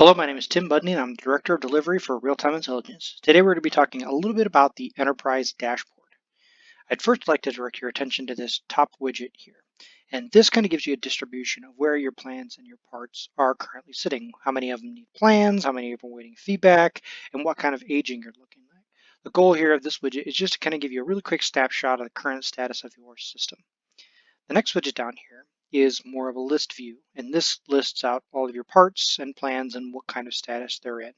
Hello, my name is Tim Budney, and I'm the Director of Delivery for Real-Time Intelligence. Today we're going to be talking a little bit about the Enterprise Dashboard. I'd first like to direct your attention to this top widget here. And this kind of gives you a distribution of where your plans and your parts are currently sitting, how many of them need plans, how many of them are waiting feedback, and what kind of aging you're looking like. The goal here of this widget is just to kind of give you a really quick snapshot of the current status of your system. The next widget down here is more of a list view, and this lists out all of your parts and plans and what kind of status they're in.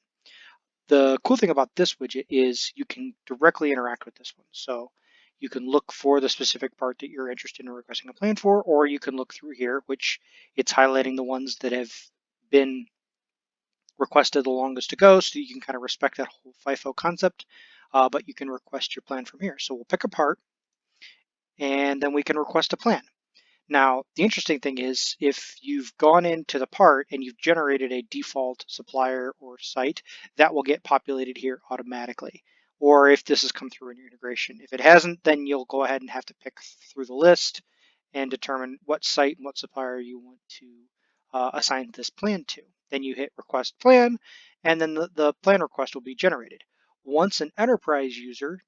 The cool thing about this widget is you can directly interact with this one. So you can look for the specific part that you're interested in requesting a plan for, or you can look through here, which it's highlighting the ones that have been requested the longest to go, so you can kind of respect that whole FIFO concept, but you can request your plan from here. So we'll pick a part, and then we can request a plan. Now, the interesting thing is if you've gone into the part and you've generated a default supplier or site, that will get populated here automatically. Or if this has come through in your integration. If it hasn't, then you'll go ahead and have to pick through the list and determine what site and what supplier you want to assign this plan to. Then you hit request plan, and then the plan request will be generated. Once an enterprise user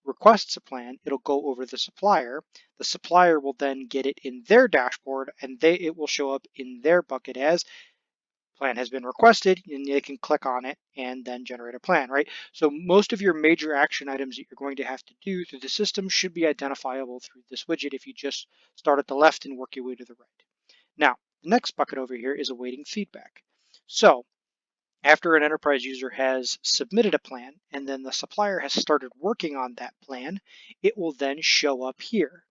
requests a plan, it'll go over the supplier. The supplier will then get it in their dashboard, and it will show up in their bucket as plan has been requested, and they can click on it and then generate a plan, right? So most of your major action items that you're going to have to do through the system should be identifiable through this widget if you just start at the left and work your way to the right. Now, the next bucket over here is awaiting feedback. So after an enterprise user has submitted a plan and then the supplier has started working on that plan, it will then show up here.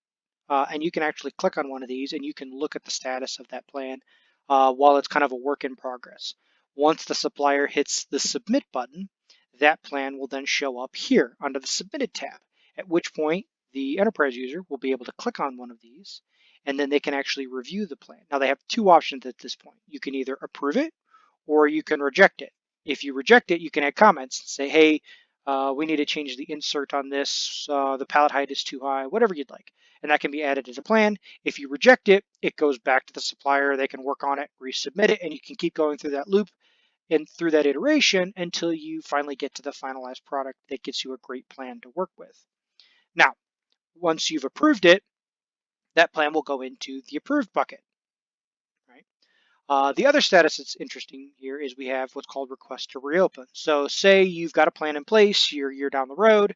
And you can actually click on one of these and you can look at the status of that plan while it's kind of a work in progress. Once the supplier hits the submit button, that plan will then show up here under the submitted tab, at which point the enterprise user will be able to click on one of these and then they can actually review the plan. Now they have two options at this point. You can either approve it or you can reject it. If you reject it, you can add comments and say, hey, we need to change the insert on this, the palette height is too high, whatever you'd like. And that can be added as a plan. If you reject it, it goes back to the supplier, they can work on it, resubmit it, and you can keep going through that loop and through that iteration until you finally get to the finalized product that gets you a great plan to work with. Now, once you've approved it, that plan will go into the approved bucket. The other status that's interesting here is we have what's called request to reopen. So say you've got a plan in place, you're down the road,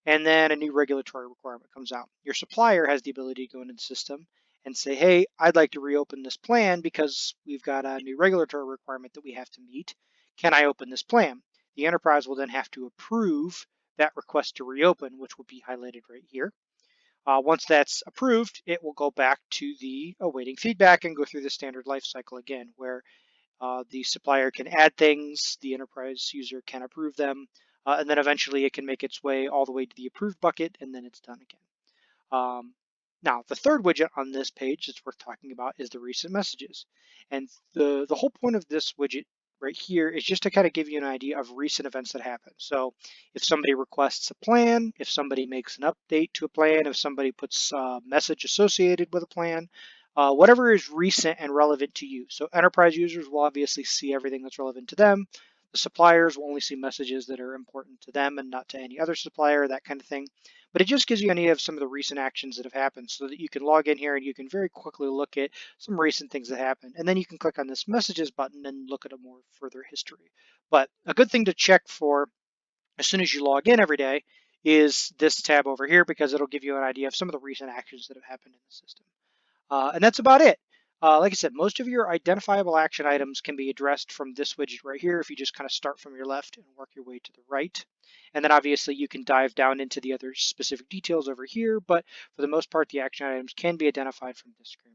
and then a new regulatory requirement comes out. Your supplier has the ability to go into the system and say, hey, I'd like to reopen this plan because we've got a new regulatory requirement that we have to meet. Can I open this plan? The enterprise will then have to approve that request to reopen, which will be highlighted right here. Once that's approved, it will go back to the awaiting feedback and go through the standard life cycle again, where the supplier can add things, the enterprise user can approve them, and then eventually it can make its way all the way to the approved bucket, and then it's done again. Now, the third widget on this page that's worth talking about is the recent messages. And the whole point of this widget right here is just to kind of give you an idea of recent events that happen. So if somebody requests a plan, if somebody makes an update to a plan, if somebody puts a message associated with a plan, whatever is recent and relevant to you. So enterprise users will obviously see everything that's relevant to them. The suppliers will only see messages that are important to them and not to any other supplier, that kind of thing. But it just gives you an idea of some of the recent actions that have happened so that you can log in here and you can very quickly look at some recent things that happened. And then you can click on this messages button and look at a more further history. But a good thing to check for as soon as you log in every day is this tab over here because it'll give you an idea of some of the recent actions that have happened in the system. And that's about it. Like I said, most of your identifiable action items can be addressed from this widget right here if you just kind of start from your left and work your way to the right. And then obviously you can dive down into the other specific details over here, but for the most part, the action items can be identified from this screen